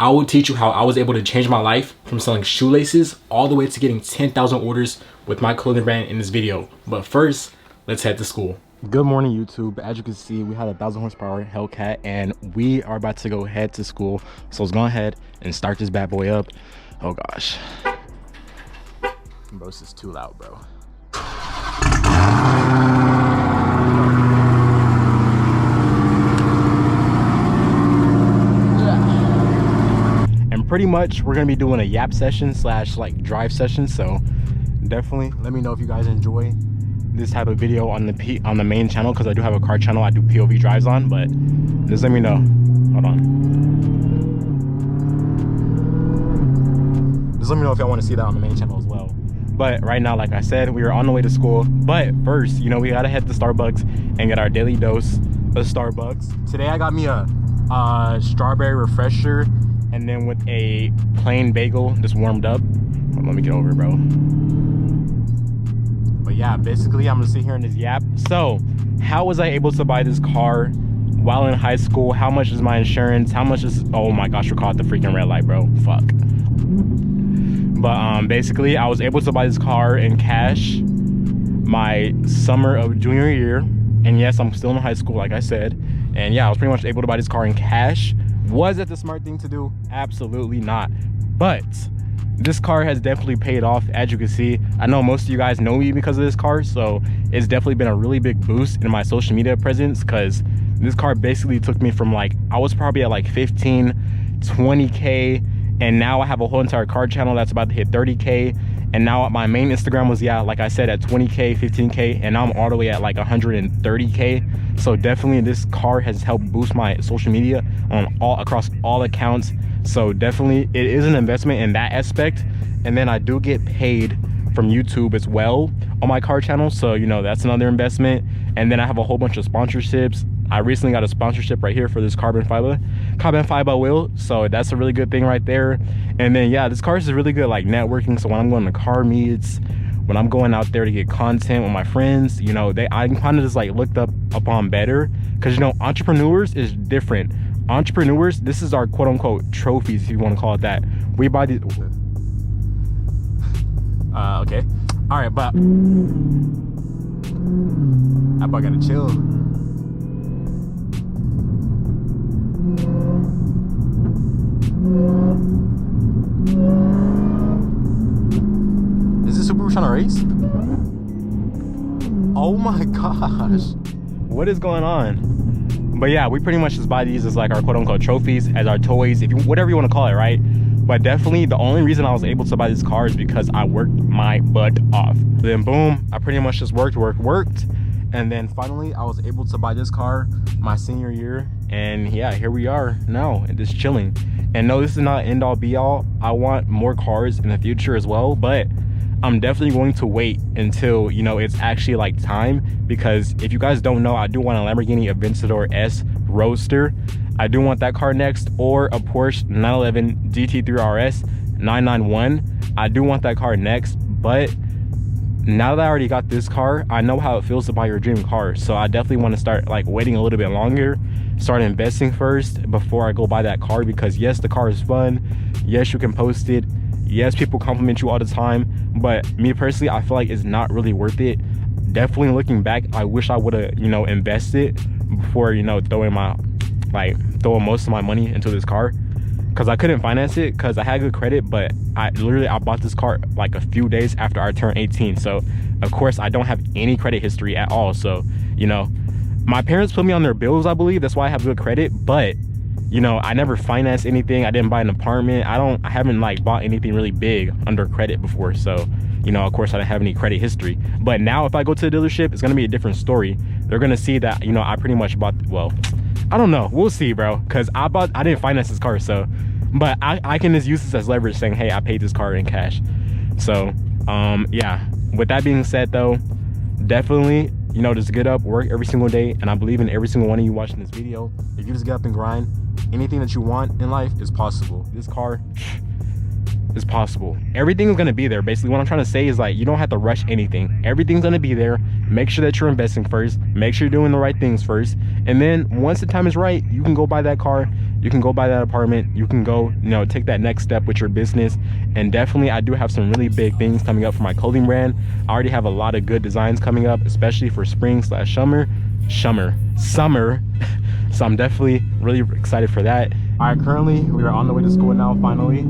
I will teach you how I was able to change my life from selling shoelaces all the way to getting 10,000 orders with my clothing brand in this video. But first, let's head to school. Good morning, YouTube. As you can see, we had a 1,000 horsepower Hellcat and we are about to go head to school. So let's go ahead and start this bad boy up. Oh gosh. Bro, this is too loud, bro. Pretty much we're gonna be doing a yap session slash like drive session, so definitely let me know if you guys enjoy this type of video on the main channel, because I do have a car channel I do POV drives on, but just let me know. Hold on, just let me know if y'all want to see that on the main channel as well. But right now, like I said, we are on the way to school, but first, you know, we gotta head to Starbucks and get our daily dose of Starbucks. Today I got me a strawberry refresher and then with a plain bagel just warmed up. Let me get over it, bro. But yeah, basically I'm gonna sit here in this yap. So how was I able to buy this car while in high school? How much is my insurance? How much is, oh my gosh, we're caught at the freaking red light, bro, fuck. But basically I was able to buy this car in cash my summer of junior year. And yes, I'm still in high school, like I said. And yeah, I was pretty much able to buy this car in cash. Was it the smart thing to do? Absolutely not. But this car has definitely paid off. As you can see, I know most of you guys know me because of this car, so it's definitely been a really big boost in my social media presence, because this car basically took me from like, I was probably at like 15, 20K, and now I have a whole entire car channel that's about to hit 30K. And now my main Instagram was, yeah, like I said, at 20K, 15K, and now I'm all the way at like 130K. So definitely this car has helped boost my social media on across all accounts. So definitely it is an investment in that aspect. And then I do get paid from YouTube as well on my car channel. So, you know, that's another investment. And then I have a whole bunch of sponsorships. I recently got a sponsorship right here for this carbon fiber wheel, so that's a really good thing right there. And then yeah, this car is really good like networking. So when I'm going to car meets, when I'm going out there to get content with my friends, you know, I kind of just like looked upon better, because you know, entrepreneurs is different. Entrepreneurs, this is our quote unquote trophies, if you want to call it that. We buy these okay, all right, but that boy gotta chill. Is this Subaru trying to race? Oh my gosh, what is going on? But yeah, we pretty much just buy these as like our quote unquote trophies, as our toys, if you, whatever you want to call it, right? But definitely the only reason I was able to buy this car is because I worked my butt off. Then boom, I pretty much just worked, and then finally I was able to buy this car my senior year. And yeah, here we are now and just chilling. And no, this is not end all be all. I want more cars in the future as well, but I'm definitely going to wait until, you know, it's actually like time. Because if you guys don't know, I do want a Lamborghini Aventador S Roadster. I do want that car next, or a Porsche 911 GT3 RS 991. I do want that car next. But now that I already got this car, I know how it feels to buy your dream car. So I definitely want to start like waiting a little bit longer, start investing first before I go buy that car. Because yes, the car is fun, yes, you can post it, yes, people compliment you all the time, but me personally, I feel like it's not really worth it. Definitely looking back, I wish I would have, you know, invested before, you know, throwing most of my money into this car, because I couldn't finance it because I had good credit. But I bought this car like a few days after I turned 18, so of course I don't have any credit history at all. So, you know, my parents put me on their bills, I believe, that's why I have good credit. But you know, I never financed anything. I didn't buy an apartment. I haven't like bought anything really big under credit before. So, you know, of course I don't have any credit history. But now if I go to the dealership, it's gonna be a different story. They're gonna see that, you know, I pretty much bought, well, I don't know, we'll see, bro, because I didn't finance this car. So, but I can just use this as leverage, saying, hey, I paid this car in cash. So yeah, with that being said though, definitely, you know, just get up, work every single day. And I believe in every single one of you watching this video. If you just get up and grind, anything that you want in life is possible. This car, is possible. Everything's gonna be there. Basically, what I'm trying to say is like, you don't have to rush anything. Everything's gonna be there. Make sure that you're investing first. Make sure you're doing the right things first. And then once the time is right, you can go buy that car. You can go buy that apartment. You can go, you know, take that next step with your business. And definitely, I do have some really big things coming up for my clothing brand. I already have a lot of good designs coming up, especially for spring/summer. Summer. So I'm definitely really excited for that. All right, currently we are on the way to school now, finally.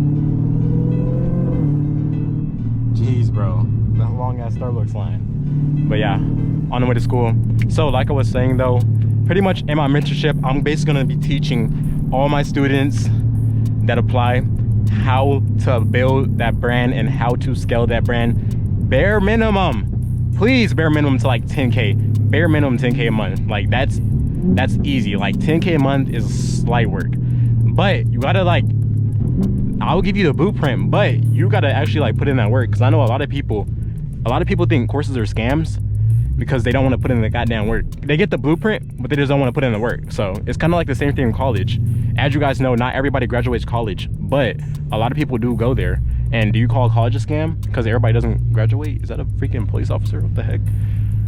Jeez, bro, that long ass Starbucks line. But yeah, on the way to school. So like I was saying though, pretty much in my mentorship, I'm basically gonna be teaching all my students that apply how to build that brand and how to scale that brand. Bare minimum, please, bare minimum to like 10K. Bare minimum 10K a month. Like that's easy. Like 10K a month is slight work, but you gotta like, I'll give you the blueprint, but you gotta actually like put in that work. Because I know a lot of people think courses are scams because they don't want to put in the goddamn work. They get the blueprint, but they just don't want to put in the work. So it's kind of like the same thing in college. As you guys know, not everybody graduates college, but a lot of people do go there. And do you call college a scam because everybody doesn't graduate? Is that a freaking police officer? What the heck?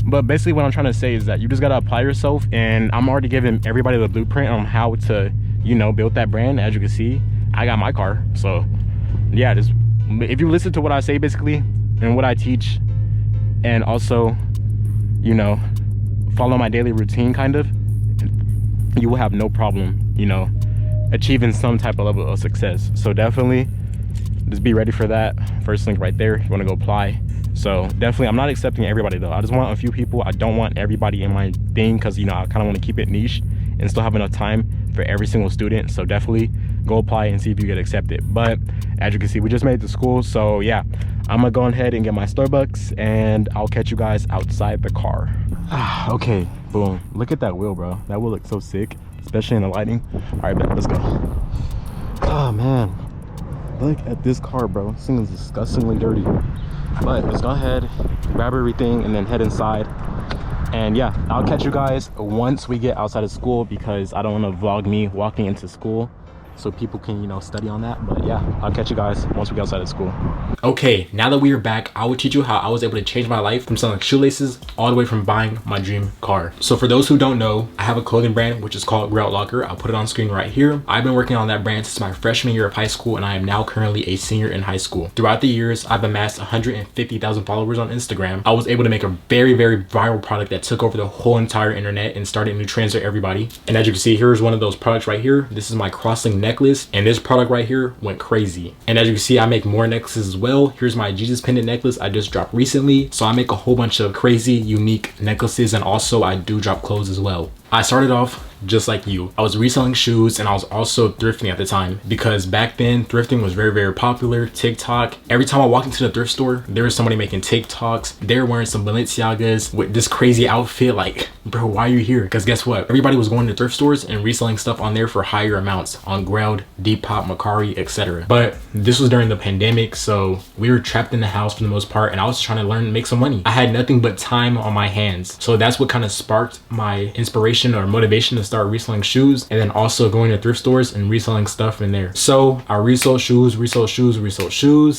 But basically what I'm trying to say is that you just gotta apply yourself, and I'm already giving everybody the blueprint on how to, you know, build that brand. As you can see, I got my car. So yeah, just if you listen to what I say basically and what I teach, and also, you know, follow my daily routine kind of, you will have no problem, you know, achieving some type of level of success. So definitely just be ready for that. First link right there, you want to go apply. So definitely, I'm not accepting everybody though. I just want a few people. I don't want everybody in my thing, because you know, I kind of want to keep it niche and still have enough time for every single student. So definitely go apply and see if you get accepted. But as you can see, we just made it to school. So yeah, I'm gonna go ahead and get my Starbucks, and I'll catch you guys outside the car. Okay, boom. Look at that wheel, bro. That wheel looks so sick, especially in the lighting. All right, bet, let's go. Oh man, look at this car, bro. This thing is disgustingly dirty. But let's go ahead, grab everything, and then head inside. And yeah, I'll catch you guys once we get outside of school, because I don't want to vlog me walking into school so people can, you know, study on that. But yeah, I'll catch you guys once we get outside of school. Okay, now that we are back, I will teach you how I was able to change my life from selling shoelaces all the way from buying my dream car. So for those who don't know, I have a clothing brand which is called Grout Locker. I'll put it on screen right here. I've been working on that brand since my freshman year of high school, and I am now currently a senior in high school. Throughout the years, I've amassed 150,000 followers on Instagram. I was able to make a very, very viral product that took over the whole entire internet and started new trends for everybody. And as you can see, here's one of those products right here. This is my crosslink necklace, and this product right here went crazy. And as you can see, I make more necklaces as well. Here's my Jesus pendant necklace I just dropped recently. So I make a whole bunch of crazy, unique necklaces, and also I do drop clothes as well. I started off just like you. I was reselling shoes, and I was also thrifting at the time, because back then thrifting was very, very popular. TikTok, every time I walked into the thrift store, there was somebody making TikToks. They're wearing some Balenciagas with this crazy outfit. Like, bro, why are you here? Because guess what? Everybody was going to thrift stores and reselling stuff on there for higher amounts on Grailed, Depop, Mercari, etc. But this was during the pandemic, so we were trapped in the house for the most part, and I was trying to learn to make some money. I had nothing but time on my hands. So that's what kind of sparked my inspiration or motivation to start reselling shoes, and then also going to thrift stores and reselling stuff in there. So I resold shoes.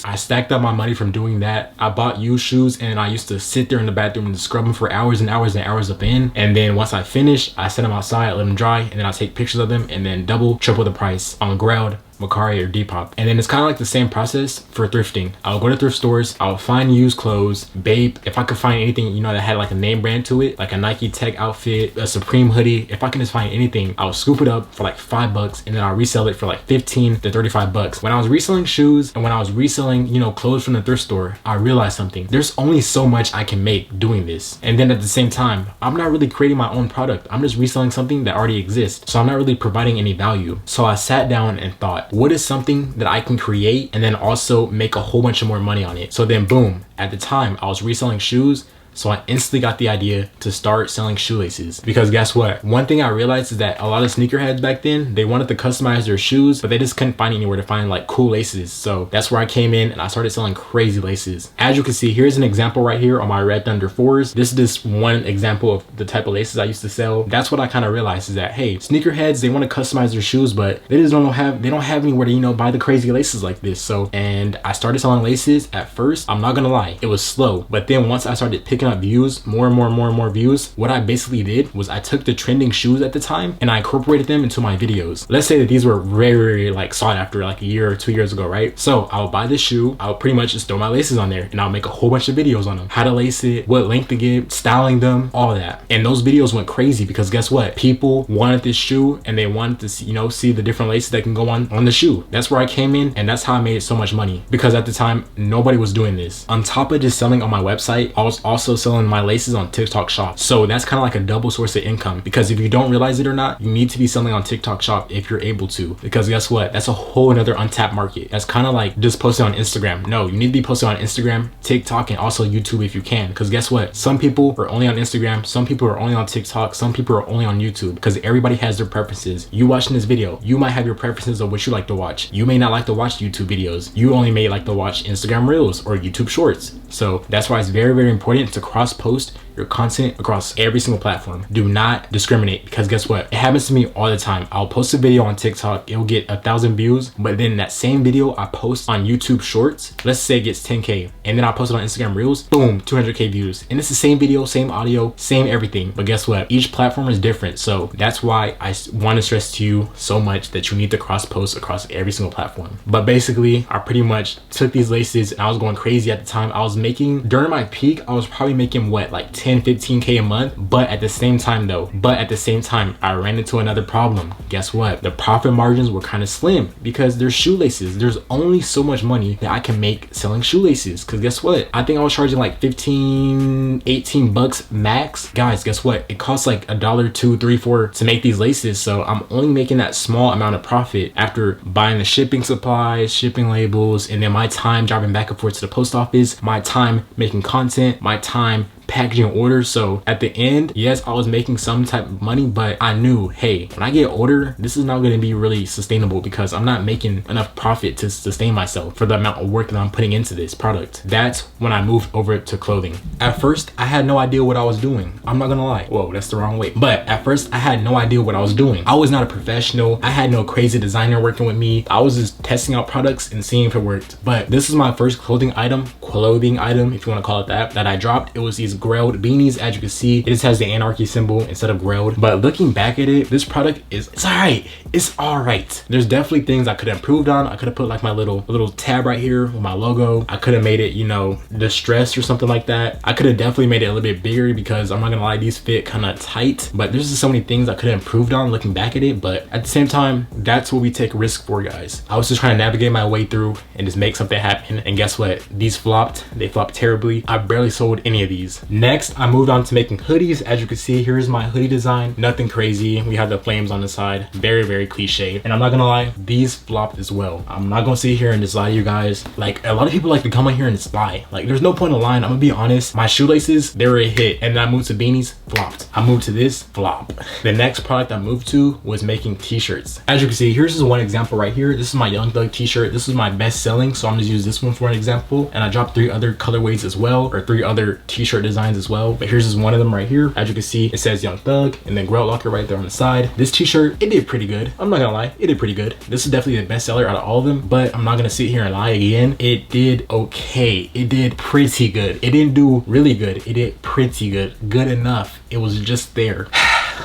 I stacked up my money from doing that. I bought used shoes, and I used to sit there in the bathroom and scrub them for hours and hours and hours up in. And then once I finished, I set them outside, let them dry, and then I take pictures of them, and then double, triple the price on Grailed, Mercari, or Depop. And then it's kind of like the same process for thrifting. I'll go to thrift stores, I'll find used clothes, Babe, if I could find anything, you know, that had like a name brand to it, like a Nike Tech outfit, a Supreme hoodie. If I can just find anything, I'll scoop it up for like $5, and then I'll resell it for like 15 to 35 bucks. When I was reselling shoes and when I was reselling, you know, clothes from the thrift store, I realized something. There's only so much I can make doing this. And then at the same time, I'm not really creating my own product. I'm just reselling something that already exists. So I'm not really providing any value. So I sat down and thought, what is something that I can create and then also make a whole bunch of more money on it? So then boom, at the time I was reselling shoes, So I instantly got the idea to start selling shoelaces, because guess what? One thing I realized is that a lot of sneakerheads back then, they wanted to customize their shoes, but they just couldn't find anywhere to find like cool laces. So that's where I came in and I started selling crazy laces. As you can see, here's an example right here on my Red Thunder 4s. This is just one example of the type of laces I used to sell. That's what I kind of realized, is that, hey, sneakerheads, they want to customize their shoes, but they just don't have anywhere to, you know, buy the crazy laces like this. So, and I started selling laces. At first, I'm not gonna lie, it was slow, but then once I started picking up views, more and more views, what I basically did was I took the trending shoes at the time and I incorporated them into my videos. Let's say that these were very like sought after like a year or 2 years ago, right? So I'll buy this shoe, I'll pretty much just throw my laces on there and I'll make a whole bunch of videos on them, how to lace it, what length to give, styling them, all that. And those videos went crazy because guess what? People wanted this shoe and they wanted to see, you know, see the different laces that can go on the shoe. That's where I came in, and that's how I made so much money, because at the time nobody was doing this. On top of just selling on my website, I was also selling my laces on TikTok Shop. So that's kind of like a double source of income, because if you don't realize it or not, you need to be selling on TikTok Shop if you're able to, because guess what? That's a whole another untapped market. That's kind of like just posting on Instagram. No, you need to be posting on Instagram, TikTok, and also YouTube if you can, because guess what? Some people are only on Instagram, some people are only on TikTok, some people are only on YouTube, because everybody has their preferences. You watching this video, you might have your preferences of what you like to watch. You may not like to watch YouTube videos. You only may like to watch Instagram Reels or YouTube Shorts. So that's why it's very important to cross post your content across every single platform. Do not discriminate, because guess what? It happens to me all the time. I'll post a video on TikTok, it'll get 1,000 views, but then that same video I post on YouTube Shorts, let's say it gets 10K, and then I post it on Instagram Reels, boom, 200K views. And it's the same video, same audio, same everything. But guess what? Each platform is different. So that's why I want to stress to you so much that you need to cross post across every single platform. But basically, I pretty much took these laces and I was going crazy at the time. I was making, during my peak, I was probably making what, like 10, 15K a month. But at the same time, I ran into another problem. Guess what? The profit margins were kind of slim, because there's shoelaces. There's only so much money that I can make selling shoelaces. Because guess what? I think I was charging like 15, 18 bucks max. Guys, guess what? It costs like $1, $2, $3, $4 to make these laces. So I'm only making that small amount of profit after buying the shipping supplies, shipping labels, and then my time driving back and forth to the post office, my time making content, my time packaging orders. So at the end, yes, I was making some type of money, but I knew, hey, when I get older, this is not going to be really sustainable, because I'm not making enough profit to sustain myself for the amount of work that I'm putting into this product. That's when I moved over to clothing. At first, I had no idea what I was doing. I'm not gonna lie. Whoa, that's the wrong way. But at first, I had no idea what I was doing. I was not a professional. I had no crazy designer working with me. I was just testing out products and seeing if it worked. But this is my first clothing item, if you want to call it that I dropped. It was these grelled beanies. As you can see, it just has the anarchy symbol instead of grelled. But looking back at it, this product it's all right. There's definitely things I could have improved on. I could have put like my little tab right here with my logo. I could have made it, you know, distressed or something like that. I could have definitely made it a little bit bigger, because I'm not gonna lie, these fit kind of tight. But there's just so many things I could have improved on looking back at it. But at the same time, that's what we take risk for, guys. I was just trying to navigate my way through and just make something happen. And guess what? These flopped. They flopped terribly. I barely sold any of these. Next, I moved on to making hoodies. As you can see, here's my hoodie design. Nothing crazy. We have the flames on the side. Very cliche. And I'm not gonna lie, these flopped as well. I'm not gonna sit here and just lie to you guys. Like, a lot of people like to come on here and just lie. Like, there's no point in lying. I'm gonna be honest. My shoelaces, they were a hit. And then I moved to beanies, flopped. I moved to this, flop. The next product I moved to was making t-shirts. As you can see, here's just one example right here. This is my Young Thug t-shirt. This is my best selling, so I'm gonna use this one for an example. And I dropped 3 other colorways as well, or 3 other t-shirt designs as well. But here's just one of them right here. As you can see, it says Young Thug and then Grout Locker right there on the side. This t-shirt, it did pretty good. I'm not gonna lie, it did pretty good. This is definitely the best seller out of all of them, but I'm not gonna sit here and lie again. It did okay. It did pretty good. It didn't do really good. It did pretty good. Good enough. It was just there.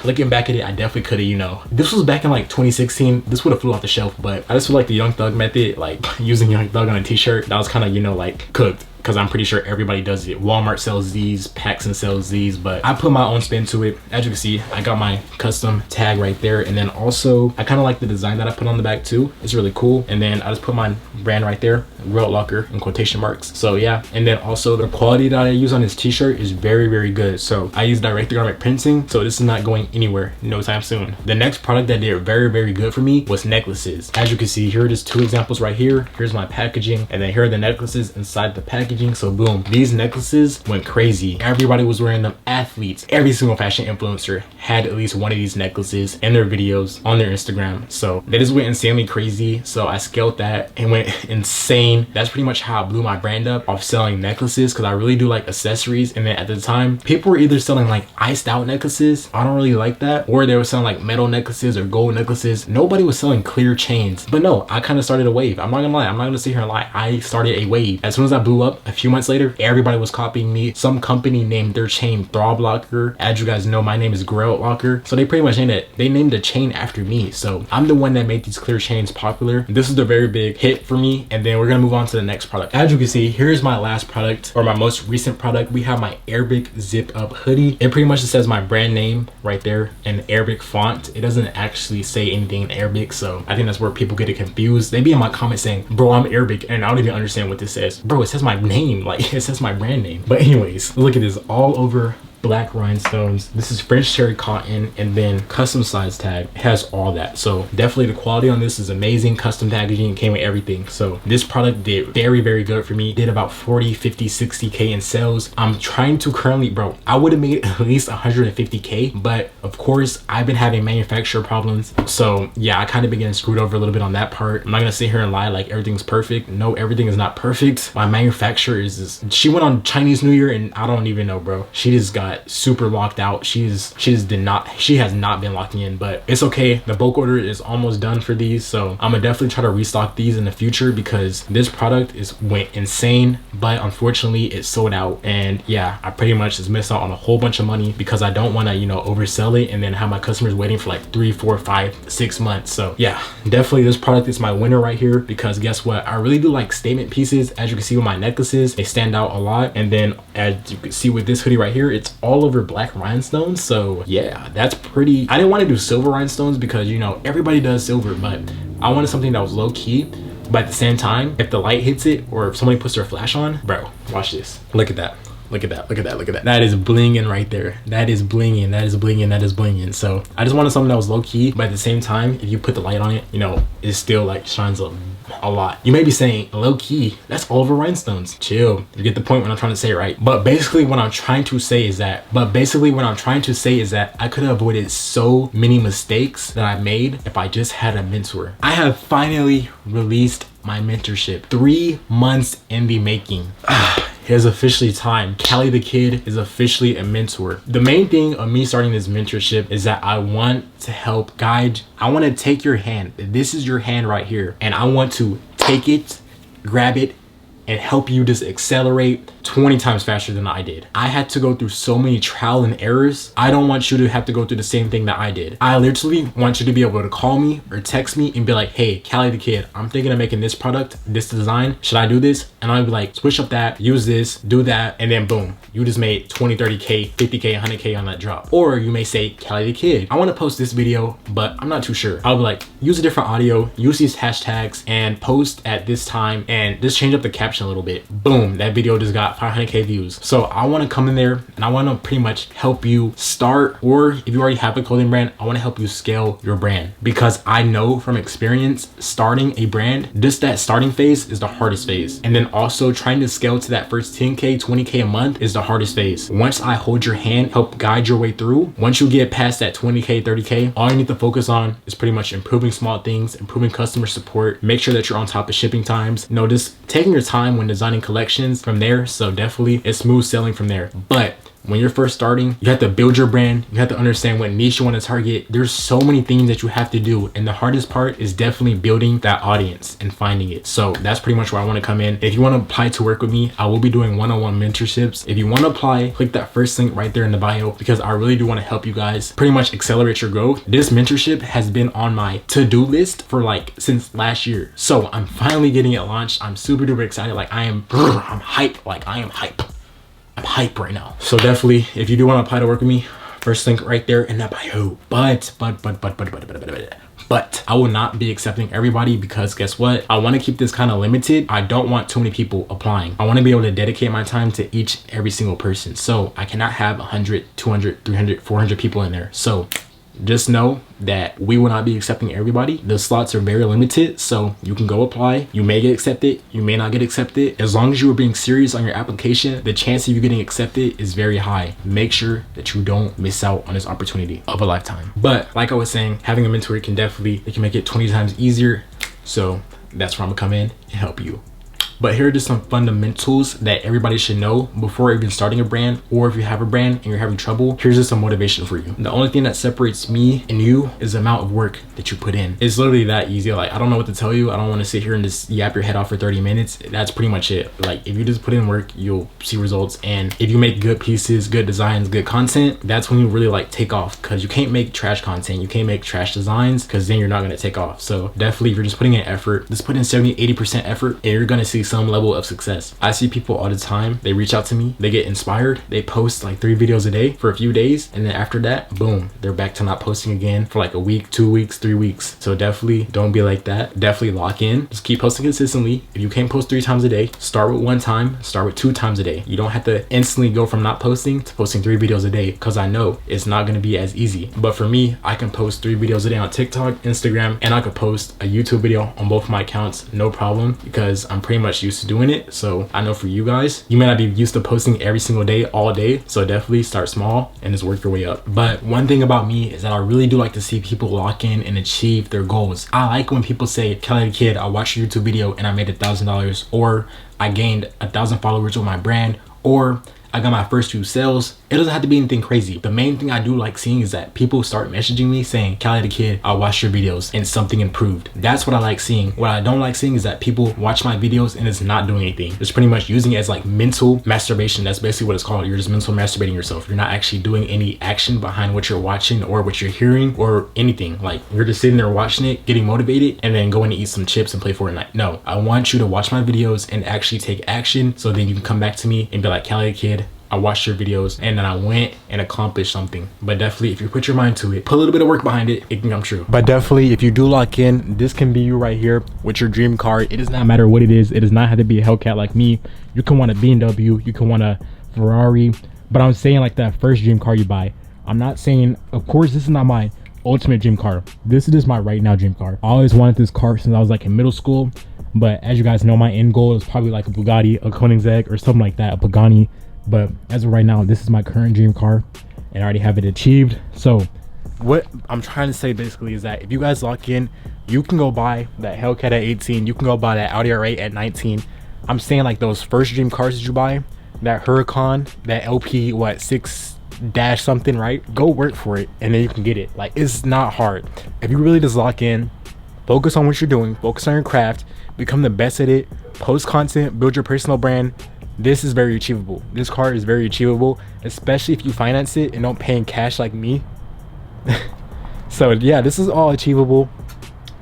Looking back at it, I definitely could have, you know, this was back in like 2016. This would have flew off the shelf, but I just feel like the Young Thug method, like using Young Thug on a t-shirt, that was kind of, you know, like cooked. Because I'm pretty sure everybody does it. Walmart sells these, Paxson sells these, but I put my own spin to it. As you can see, I got my custom tag right there. And then also, I kind of like the design that I put on the back too. It's really cool. And then I just put my brand right there, Grill Locker in quotation marks. So yeah, and then also the quality that I use on this t-shirt is very, very good. So I use direct to garment printing, so this is not going anywhere no time soon. The next product that did very, very good for me was necklaces. As you can see, here are just 2 examples right here. Here's my packaging, and then here are the necklaces inside the packaging. So boom, these necklaces went crazy. Everybody was wearing them. Athletes, every single fashion influencer had at least one of these necklaces in their videos on their Instagram. So they just went insanely crazy. So I scaled that and went insane. That's pretty much how I blew my brand up off selling necklaces, because I really do like accessories. And then at the time, people were either selling like iced out necklaces, I don't really like that, or they were selling like metal necklaces or gold necklaces. Nobody was selling clear chains. But no, I kind of started a wave. I'm not gonna lie, I'm not gonna sit here and lie. I started a wave. As soon as I blew up, a few months later, everybody was copying me. Some company named their chain Throb Locker. As you guys know, my name is Grill Locker, so they pretty much named it. They named the chain after me. So I'm the one that made these clear chains popular. This is the very big hit for me, and then we're gonna move on to the next product. As you can see, here's my last product, or my most recent product. We have my Arabic zip up hoodie. It pretty much just says my brand name right there in Arabic font. It doesn't actually say anything in Arabic, so I think that's where people get it confused. They be in my comments saying, bro, I'm Arabic, and I don't even understand what this says. Bro, it says my name, like it says my brand name. But anyways, look at this, all over black rhinestones. This is French cherry cotton, and then custom size tag. It has all that. So definitely the quality on this is amazing. Custom packaging, came with everything. So this product did very, very good for me. Did about 40, 50, 60K in sales. I'm trying to currently, bro, I would have made at least 150K, but of course I've been having manufacturer problems. So yeah, I kind of been getting screwed over a little bit on that part. I'm not gonna sit here and lie like everything's perfect. No, everything is not perfect. My manufacturer is just, she went on Chinese New Year and I don't even know, bro. She just got super locked out. She has not been locking in, but it's okay. The bulk order is almost done for these, so I'm gonna definitely try to restock these in the future, because this product went insane, but unfortunately it sold out. And yeah, I pretty much just missed out on a whole bunch of money because I don't want to, you know, oversell it and then have my customers waiting for like 3, 4, 5, 6 months. So yeah, definitely this product is my winner right here, because guess what, I really do like statement pieces. As you can see with my necklaces, they stand out a lot. And then as you can see with this hoodie right here, it's all over black rhinestones. So yeah, that's pretty. I didn't want to do silver rhinestones because, you know, everybody does silver, but I wanted something that was low key, but at the same time, if the light hits it or if somebody puts their flash on, bro, watch this. Look at that. Look at that, look at that, look at that. That is blinging right there. That is blinging, that is blinging, that is blinging. So I just wanted something that was low key, but at the same time, if you put the light on it, you know, it still like shines a lot. You may be saying, low key, that's all over rhinestones. Chill, you get the point what I'm trying to say, right? But basically what I'm trying to say is that I could have avoided so many mistakes that I made if I just had a mentor. I have finally released my mentorship. 3 months in the making. It is officially time. Callie the Kid is officially a mentor. The main thing of me starting this mentorship is that I want to help guide. I want to take your hand. This is your hand right here. And I want to take it, grab it, and help you just accelerate 20 times faster than I did. I had to go through so many trial and errors. I don't want you to have to go through the same thing that I did. I literally want you to be able to call me or text me and be like, hey, Callie the Kid, I'm thinking of making this product, this design. Should I do this? And I'll be like, switch up that, use this, do that, and then boom, you just made 20, 30K, 50K, 100K on that drop. Or you may say, Callie the Kid, I want to post this video, but I'm not too sure. I'll be like, use a different audio, use these hashtags, and post at this time, and just change up the caption a little bit. Boom, that video just got 500K views. So I want to come in there and I want to pretty much help you start, or if you already have a clothing brand, I want to help you scale your brand, because I know from experience, starting a brand, just that starting phase is the hardest phase. And then also trying to scale to that first 10K, 20K a month is the hardest phase. Once I hold your hand, help guide your way through, once you get past that 20K, 30K, all you need to focus on is pretty much improving small things, improving customer support, make sure that you're on top of shipping times, just taking your time when designing collections from there. So definitely it's smooth selling from there. But when you're first starting, you have to build your brand. You have to understand what niche you want to target. There's so many things that you have to do. And the hardest part is definitely building that audience and finding it. So that's pretty much where I want to come in. If you want to apply to work with me, I will be doing one-on-one mentorships. If you want to apply, click that first link right there in the bio, because I really do want to help you guys pretty much accelerate your growth. This mentorship has been on my to-do list for since last year. So I'm finally getting it launched. I'm super duper excited. I'm hyped. I'm hype right now. So definitely, if you do want to apply to work with me, first link right there in that bio. But But I will not be accepting everybody because guess what? I want to keep this kind of limited. I don't want too many people applying. I want to be able to dedicate my time to every single person. So I cannot have 100, 200, 300, 400 people in there. So just know that we will not be accepting everybody. The slots are very limited, so you can go apply. You may get accepted, you may not get accepted. As long as you are being serious on your application, the chance of you getting accepted is very high. Make sure that you don't miss out on this opportunity of a lifetime. But like I was saying, having a mentor can make it 20 times easier. So that's where I'm gonna come in and help you. But here are just some fundamentals that everybody should know before even starting a brand, or if you have a brand and you're having trouble, here's just some motivation for you. The only thing that separates me and you is the amount of work that you put in. It's literally that easy. Like, I don't know what to tell you. I don't want to sit here and just yap your head off for 30 minutes. That's pretty much it. Like, if you just put in work, you'll see results. And if you make good pieces, good designs, good content, that's when you really like take off, because you can't make trash content. You can't make trash designs, because then you're not going to take off. So definitely, if you're just putting in effort, just put in 70-80% effort and you're going to see some level of success. I see people all the time, they reach out to me, they get inspired, they post like 3 videos a day for a few days, and then after that, boom, they're back to not posting again for like a week, 2 weeks, 3 weeks. So definitely don't be like that. Definitely lock in. Just keep posting consistently. If you can't post 3 times a day, start with 1 time, start with 2 times a day. You don't have to instantly go from not posting to posting 3 videos a day, because I know it's not going to be as easy. But for me, I can post 3 videos a day on TikTok, Instagram, and I could post a YouTube video on both my accounts, no problem, because I'm pretty much used to doing it. So I know for you guys, you may not be used to posting every single day, all day. So definitely start small and just work your way up. But one thing about me is that I really do like to see people lock in and achieve their goals. I like when people say, Kelly the Kid, I watched your YouTube video and I made $1,000, or I gained 1,000 followers with my brand, or I got my first few sales. It doesn't have to be anything crazy. The main thing I do like seeing is that people start messaging me saying, Kelly the Kid, I watched your videos and something improved. That's what I like seeing. What I don't like seeing is that people watch my videos and it's not doing anything. It's pretty much using it as like mental masturbation. That's basically what it's called. You're just mental masturbating yourself. You're not actually doing any action behind what you're watching or what you're hearing or anything. Like, you're just sitting there watching it, getting motivated, and then going to eat some chips and play Fortnite. No, I want you to watch my videos and actually take action, so then you can come back to me and be like, Kelly the Kid, I watched your videos and then I went and accomplished something. But definitely, if you put your mind to it, put a little bit of work behind it, it can come true. But definitely, if you do lock in, this can be you right here with your dream car. It does not matter what it is. It does not have to be a Hellcat like me. You can want a BMW, you can want a Ferrari, but I'm saying like that first dream car you buy. I'm not saying, of course, this is not my ultimate dream car. This is just my right now dream car. I always wanted this car since I was like in middle school. But as you guys know, my end goal is probably like a Bugatti, a Koenigsegg, or something like that, a Pagani. But as of right now, this is my current dream car and I already have it achieved. So what I'm trying to say basically is that if you guys lock in, you can go buy that Hellcat at 18, you can go buy that Audi R8 at 19. I'm saying like those first dream cars that you buy, that Huracan, that LP, 6 dash something, right? Go work for it and then you can get it. Like, it's not hard. If you really just lock in, focus on what you're doing, focus on your craft, become the best at it, post content, build your personal brand. This is very achievable. This car is very achievable, especially if you finance it and don't pay in cash like me. So yeah, this is all achievable.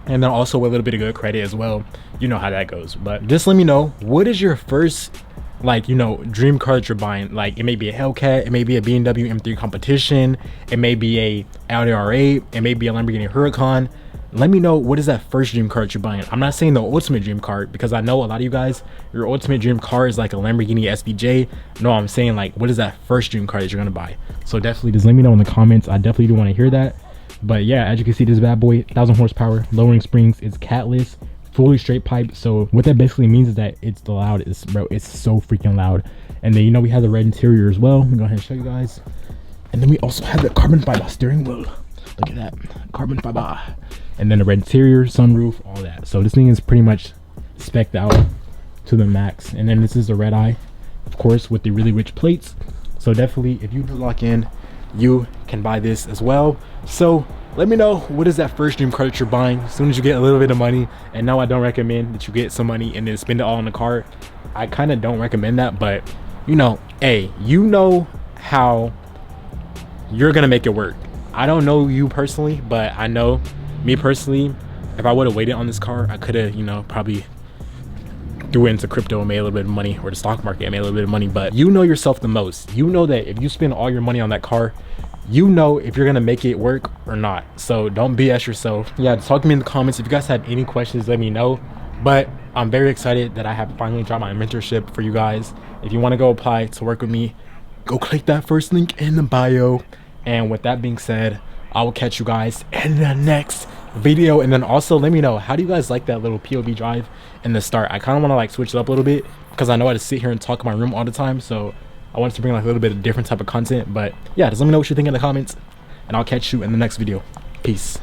And then also with a little bit of good credit as well. You know how that goes. But just let me know, what is your first, like, you know, dream car that you're buying? Like, it may be a Hellcat, it may be a BMW M3 Competition, it may be a Audi R8, it may be a Lamborghini Huracan. Let me know, what is that first dream car that you're buying? I'm not saying the ultimate dream car, because I know a lot of you guys, your ultimate dream car is like a Lamborghini SVJ. No, I'm saying like, what is that first dream car that you're gonna buy? So definitely just let me know in the comments. I definitely do want to hear that. But yeah, as you can see, this bad boy, 1,000 horsepower, lowering springs, it's catless, fully straight pipe. So what that basically means is that it's the loudest, bro. It's so freaking loud. And then, you know, we have the red interior as well. Let me go ahead and show you guys. And then we also have the carbon fiber steering wheel. Look at that, carbon fiber. And then the red interior, sunroof, all that. So this thing is pretty much spec'd out to the max. And then this is the red eye, of course, with the really rich plates. So definitely, if you do lock in, you can buy this as well. So let me know, what is that first dream car that you're buying as soon as you get a little bit of money. And no, I don't recommend that you get some money and then spend it all on the car. I kind of don't recommend that, but you know, hey, you know how you're gonna make it work. I don't know you personally, but I know me personally, if I would have waited on this car, I could have, you know, probably threw it into crypto and made a little bit of money, or the stock market and made a little bit of money. But you know yourself the most. You know that if you spend all your money on that car, you know if you're gonna make it work or not. So don't BS yourself. Yeah, talk to me in the comments. If you guys have any questions, let me know. But I'm very excited that I have finally dropped my mentorship for you guys. If you want to go apply to work with me, go click that first link in the bio. And with that being said, I will catch you guys in the next video. And then also let me know, how do you guys like that little POV drive in the start? I kind of want to like switch it up a little bit because I know I just sit here and talk in my room all the time. So I wanted to bring like a little bit of different type of content. But yeah, just let me know what you think in the comments, and I'll catch you in the next video. Peace.